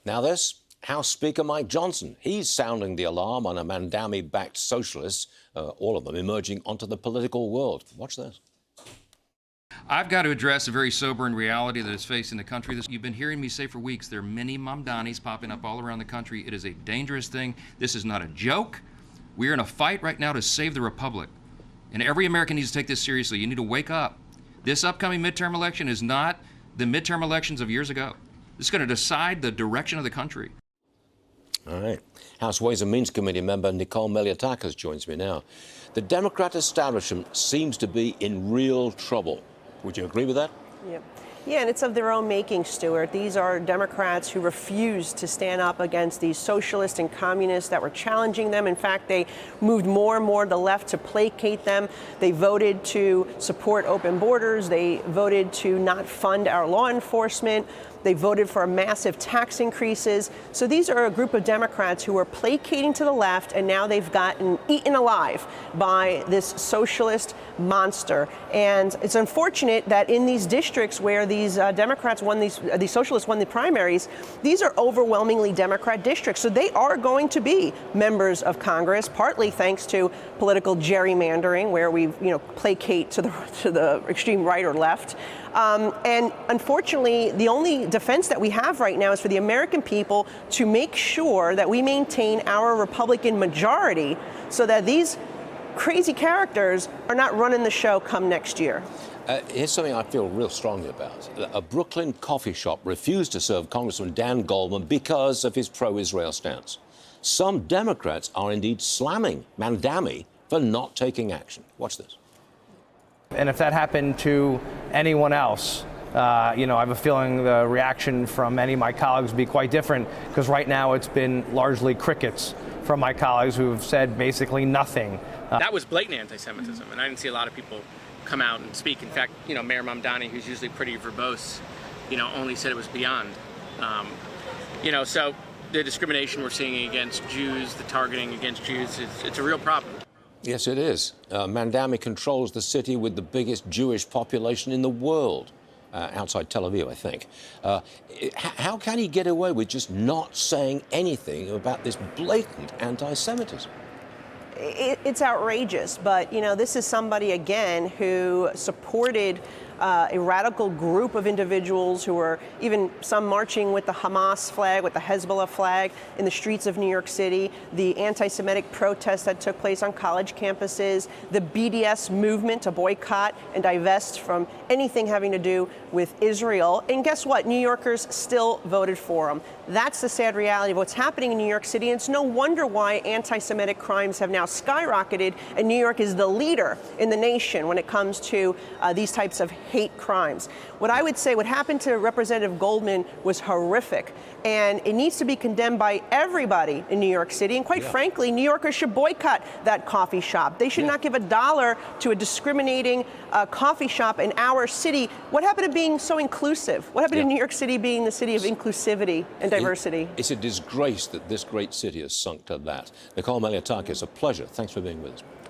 Now this, House Speaker Mike Johnson, he's sounding the alarm on a Mandami-backed socialists, all of them emerging onto the political world. Watch this. I've got to address a very sobering reality that is facing the country. You've been hearing me say for weeks, there are many Mamdanis popping up all around the country. It is a dangerous thing. This is not a joke. We're in a fight right now to save the republic. And every American needs to take this seriously. You need to wake up. This upcoming midterm election is not the midterm elections of years ago. This is going to decide the direction of the country. All right. House Ways and Means Committee member Nicole Malliotakis joins me now. The Democrat establishment seems to be in real trouble. Would you agree with that? Yep. Yeah, and it's of their own making, Stuart. These are Democrats who refused to stand up against these socialists and communists that were challenging them. In fact, they moved more and more to the left to placate them. They voted to support open borders. They voted to not fund our law enforcement. They voted for massive tax increases. So these are a group of Democrats who are placating to the left, and now they've gotten eaten alive by this socialist monster. And it's unfortunate that in these districts where these Democrats won these socialists won the primaries, these are overwhelmingly Democrat districts. So they are going to be members of Congress, partly thanks to political gerrymandering, where we placate to the extreme right or left. And unfortunately, the only defense that we have right now is for the American people to make sure that we maintain our Republican majority so that these crazy characters are not running the show come next year. Here's something I feel real strongly about. A Brooklyn coffee shop refused to serve Congressman Dan Goldman because of his pro-Israel stance. Some Democrats are indeed slamming Mandami for not taking action. Watch this. And if that happened to anyone else, I have a feeling the reaction from many of my colleagues would be quite different, because right now it's been largely crickets from my colleagues who have said basically nothing. That was blatant anti-Semitism, and I didn't see a lot of people come out and speak. In fact, Mayor Mamdani, who's usually pretty verbose, only said it was beyond. So the discrimination we're seeing against Jews, the targeting against Jews, it's a real problem. Yes, it is. Mandami controls the city with the biggest Jewish population in the world, outside Tel Aviv, I think. How can he get away with just not saying anything about this blatant anti-Semitism? It's outrageous, but this is somebody again who supported a radical group of individuals who were even some marching with the Hamas flag, with the Hezbollah flag in the streets of New York City, the anti-Semitic protests that took place on college campuses, the BDS movement to boycott and divest from anything having to do with Israel. And guess what? New Yorkers still voted for him. That's the sad reality of what's happening in New York City. And it's no wonder why anti-Semitic crimes have now skyrocketed, and New York is the leader in the nation when it comes to these types of hate crimes. What I would say, what happened to Representative Goldman was horrific, and it needs to be condemned by everybody in New York City. And quite frankly, New Yorkers should boycott that coffee shop. They should not give $1 to a discriminating coffee shop in our city. What happened to being so inclusive? What happened to New York City being the city of inclusivity and diversity? It's a disgrace that this great city has sunk to that. Nicole Malliotakis, a pleasure. Thanks for being with us.